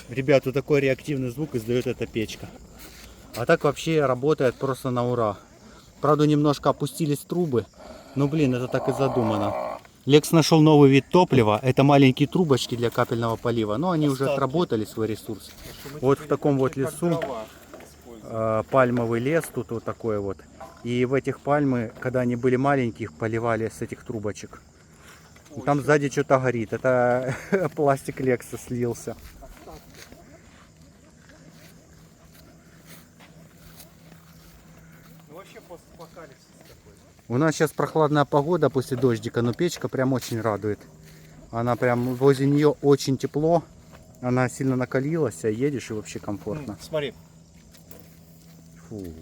Ребят, вот такой реактивный звук издает эта печка. А так вообще работает просто на ура. Правда, немножко опустились трубы. Но, блин, это так и задумано. Лекс нашел новый вид топлива. Это маленькие трубочки для капельного полива. Но они уже отработали свой ресурс. Вот в таком вот лесу, пальмовый лес тут вот такой вот. И в этих пальмы, когда они были маленькие, их поливали с этих трубочек. Там сзади что-то горит. Это пластик Лекса слился. У нас сейчас прохладная погода после дождика, но печка прям очень радует. Она прям, возле нее очень тепло. Она сильно накалилась, а едешь и вообще комфортно. Смотри. Фу.